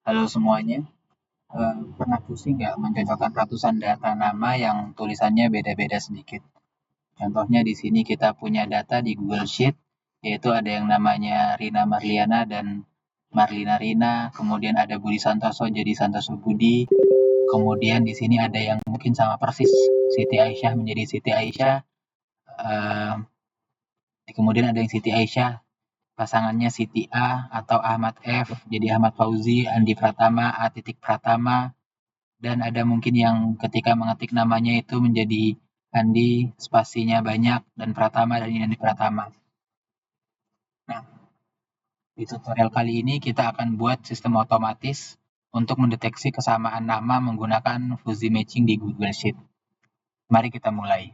Halo semuanya, pernah pusing nggak mencocokkan ratusan data nama yang tulisannya beda-beda sedikit? Contohnya di sini kita punya data di Google Sheet, yaitu ada yang namanya Rina Marliana dan Marlina Rina, kemudian ada Budi Santoso jadi Santoso Budi, kemudian di sini ada yang mungkin sama persis Siti Aisyah menjadi Siti Aisyah, eh, kemudian ada yang Siti Aisyah pasangannya Siti A atau Ahmad F jadi Ahmad Fauzi, Andi Pratama, A titik Pratama, dan ada mungkin yang ketika mengetik namanya itu menjadi Andi, spasinya banyak, dan Pratama dan Andi Pratama. Nah, di tutorial kali ini kita akan buat sistem otomatis untuk mendeteksi kesamaan nama menggunakan fuzzy matching di Google Sheet. Mari kita mulai.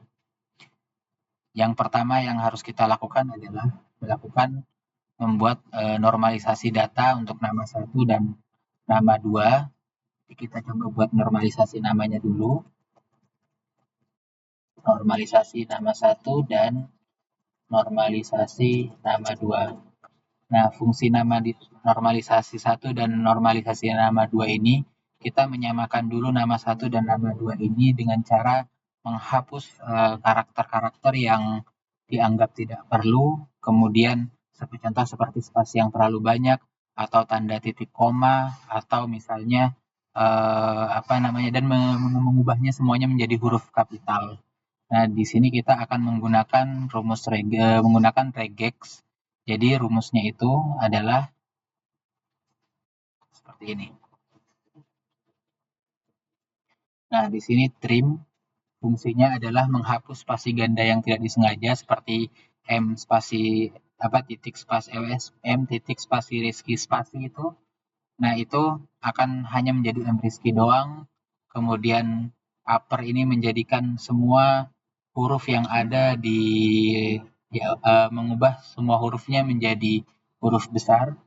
Yang pertama yang harus kita lakukan adalah melakukan membuat normalisasi data untuk nama 1 dan nama 2. Kita coba buat normalisasi namanya dulu. Normalisasi nama 1 dan normalisasi nama 2. Nah, fungsi nama di normalisasi 1 dan normalisasi nama 2 ini, kita menyamakan dulu nama 1 dan nama 2 ini dengan cara menghapus karakter-karakter yang dianggap tidak perlu, kemudian contoh seperti spasi yang terlalu banyak, atau tanda titik koma, atau misalnya apa namanya, dan mengubahnya semuanya menjadi huruf kapital. Nah, di sini kita akan menggunakan menggunakan regex. Jadi rumusnya itu adalah seperti ini. Nah, di sini trim fungsinya adalah menghapus spasi ganda yang tidak disengaja seperti M spasi titik spasi M titik spasi Rizky spasi itu. Nah, itu akan hanya menjadi M Rizky doang. Kemudian upper ini menjadikan semua huruf yang ada mengubah semua hurufnya menjadi huruf besar.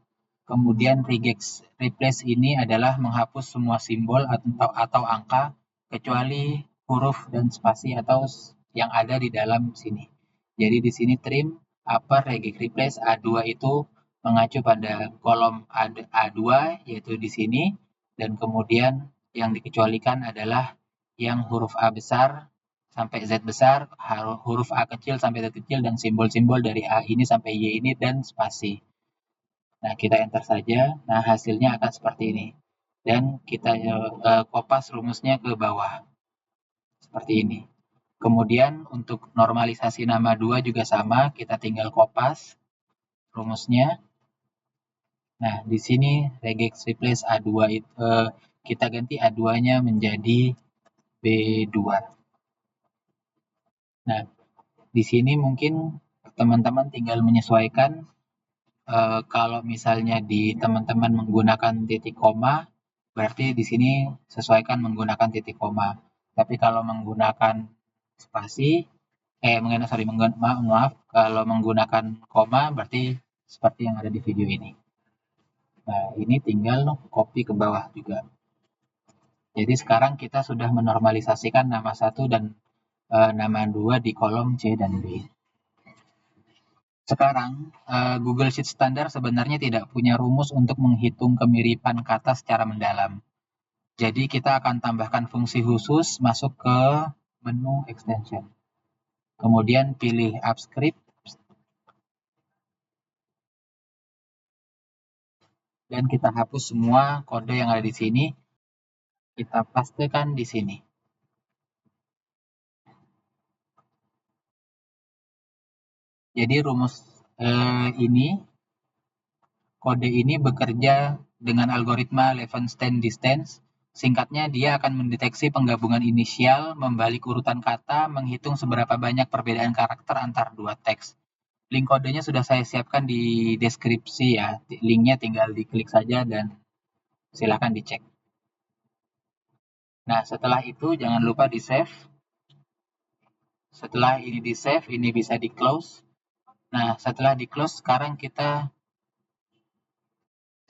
Kemudian replace ini adalah menghapus semua simbol atau angka kecuali huruf dan spasi atau yang ada di dalam sini. Jadi di sini trim upper regex replace A2 itu mengacu pada kolom A2 yaitu di sini, dan kemudian yang dikecualikan adalah yang huruf A besar sampai Z besar, huruf A kecil sampai Z kecil, dan simbol-simbol dari A ini sampai Y ini, dan spasi. Nah, kita enter saja. Nah, hasilnya akan seperti ini. Dan kita kopas rumusnya ke bawah. Seperti ini. Kemudian untuk normalisasi nama 2 juga sama. Kita tinggal kopas rumusnya. Nah, di sini regex replace A2 itu kita ganti A2-nya menjadi B2. Nah, di sini mungkin teman-teman tinggal menyesuaikan. Kalau misalnya di teman-teman menggunakan titik koma, berarti di sini sesuaikan menggunakan titik koma. Tapi kalau menggunakan spasi, maaf, kalau menggunakan koma berarti seperti yang ada di video ini. Nah, ini tinggal copy ke bawah juga. Jadi sekarang kita sudah menormalisasikan nama 1 dan nama 2 di kolom C dan D. Sekarang, Google Sheet standar sebenarnya tidak punya rumus untuk menghitung kemiripan kata secara mendalam. Jadi kita akan tambahkan fungsi khusus, masuk ke menu extension. Kemudian pilih Apps dan kita hapus semua kode yang ada di sini. Kita pastekan di sini. Jadi rumus kode ini bekerja dengan algoritma Levenshtein distance. Singkatnya, dia akan mendeteksi penggabungan inisial, membalik urutan kata, menghitung seberapa banyak perbedaan karakter antar dua teks. Link kodenya sudah saya siapkan di deskripsi ya. Linknya tinggal diklik saja dan silakan dicek. Nah, setelah itu jangan lupa di save. Setelah ini di save, ini bisa di close. Nah, setelah di close, sekarang kita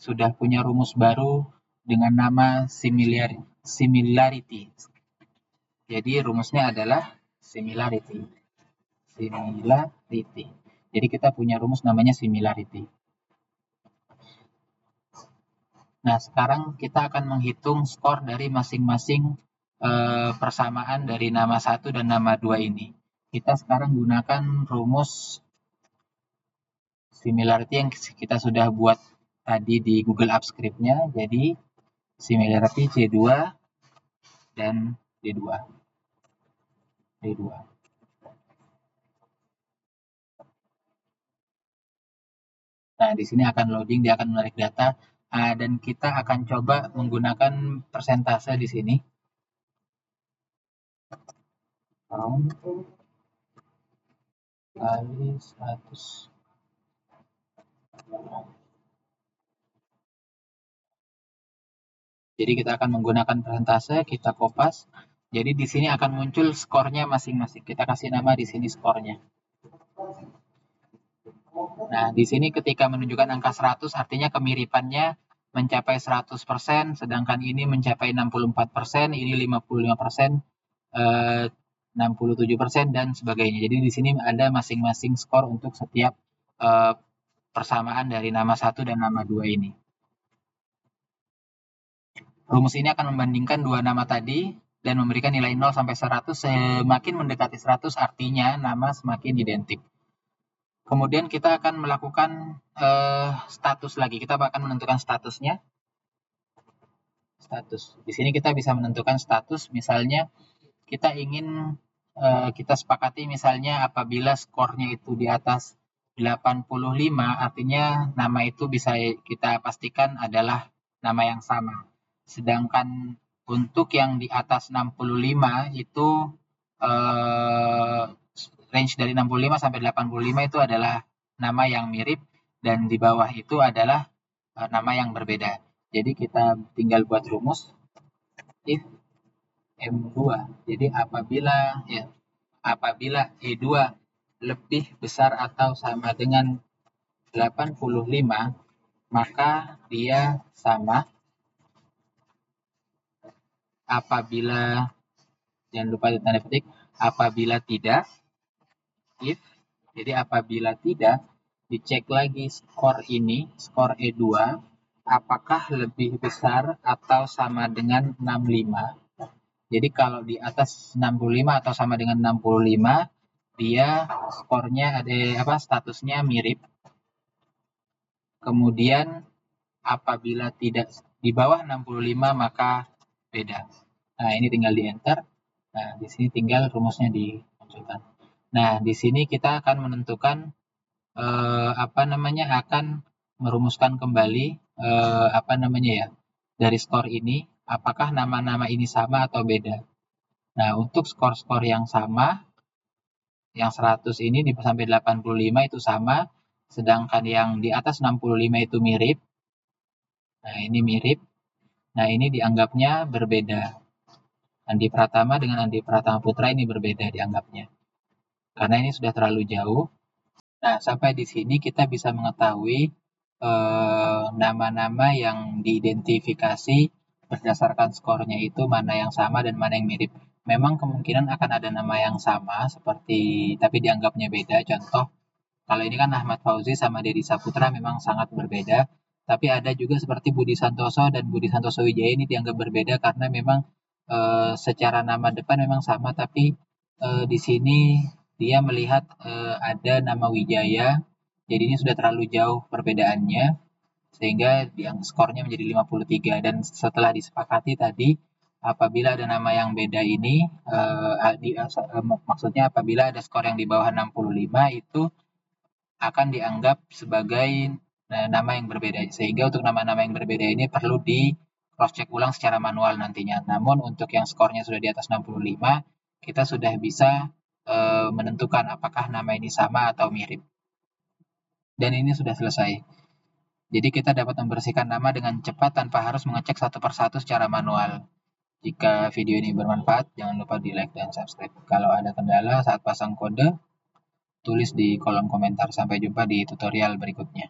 sudah punya rumus baru dengan nama similarity. Jadi rumusnya adalah similarity. Similarity. Jadi kita punya rumus namanya similarity. Nah, sekarang kita akan menghitung skor dari masing-masing persamaan dari nama 1 dan nama 2 ini. Kita sekarang gunakan rumus similarity yang kita sudah buat tadi di Google Apps Script-nya. Jadi, similarity C2 dan D2. D2. Nah, di sini akan loading, dia akan menarik data, dan kita akan coba menggunakan persentase di sini. Count kali 100. Jadi kita akan menggunakan persentase, kita kopas. Jadi di sini akan muncul skornya masing-masing. Kita kasih nama di sini skornya. Nah, di sini ketika menunjukkan angka 100 artinya kemiripannya mencapai 100%, sedangkan ini mencapai 64%, ini 55%, 67% dan sebagainya. Jadi di sini ada masing-masing skor untuk setiap persamaan dari nama 1 dan nama 2 ini. Rumus ini akan membandingkan dua nama tadi dan memberikan nilai 0 sampai 100. Semakin mendekati 100 artinya nama semakin identik. Kemudian kita akan melakukan status lagi. Kita akan menentukan statusnya. Status. Di sini kita bisa menentukan status, misalnya kita ingin kita sepakati misalnya apabila skornya itu di atas 85, artinya nama itu bisa kita pastikan adalah nama yang sama. Sedangkan untuk yang di atas 65 itu range dari 65 sampai 85 itu adalah nama yang mirip dan di bawah itu adalah nama yang berbeda. Jadi kita tinggal buat rumus if M2. Jadi apabila E2 lebih besar atau sama dengan 85, maka dia sama. Apabila, jangan lupa tanda petik, apabila tidak, if, jadi apabila tidak, dicek lagi skor ini, skor E2, apakah lebih besar atau sama dengan 65. Jadi kalau di atas 65 atau sama dengan 65, dia skornya ada statusnya mirip. Kemudian apabila tidak di bawah 65 maka beda. Nah, ini tinggal di enter. Nah, di sini tinggal rumusnya dimunculkan. Nah, di sini kita akan menentukan akan merumuskan kembali dari skor ini apakah nama-nama ini sama atau beda. Nah, untuk skor-skor yang sama, yang 100 ini sampai 85 itu sama, sedangkan yang di atas 65 itu mirip. Nah, ini mirip. Nah, ini dianggapnya berbeda. Andi Pratama dengan Andi Pratama Putra ini berbeda dianggapnya. Karena ini sudah terlalu jauh. Nah, sampai di sini kita bisa mengetahui nama-nama yang diidentifikasi berdasarkan skornya itu mana yang sama dan mana yang mirip. Memang kemungkinan akan ada nama yang sama tapi dianggapnya beda. Contoh, kalau ini kan Ahmad Fauzi sama Deddy Saputra memang sangat berbeda. Tapi ada juga seperti Budi Santoso dan Budi Santoso Wijaya ini dianggap berbeda karena memang secara nama depan memang sama, tapi di sini dia melihat ada nama Wijaya, jadi ini sudah terlalu jauh perbedaannya, sehingga skornya menjadi 53. Dan setelah disepakati tadi, apabila ada nama yang beda ini, maksudnya apabila ada skor yang di bawah 65 itu akan dianggap sebagai nama yang berbeda. Sehingga untuk nama-nama yang berbeda ini perlu di cross check ulang secara manual nantinya. Namun untuk yang skornya sudah di atas 65, kita sudah bisa menentukan apakah nama ini sama atau mirip. Dan ini sudah selesai. Jadi kita dapat membersihkan nama dengan cepat tanpa harus mengecek satu persatu secara manual. Jika video ini bermanfaat, jangan lupa di like dan subscribe. Kalau ada kendala saat pasang kode, tulis di kolom komentar. Sampai jumpa di tutorial berikutnya.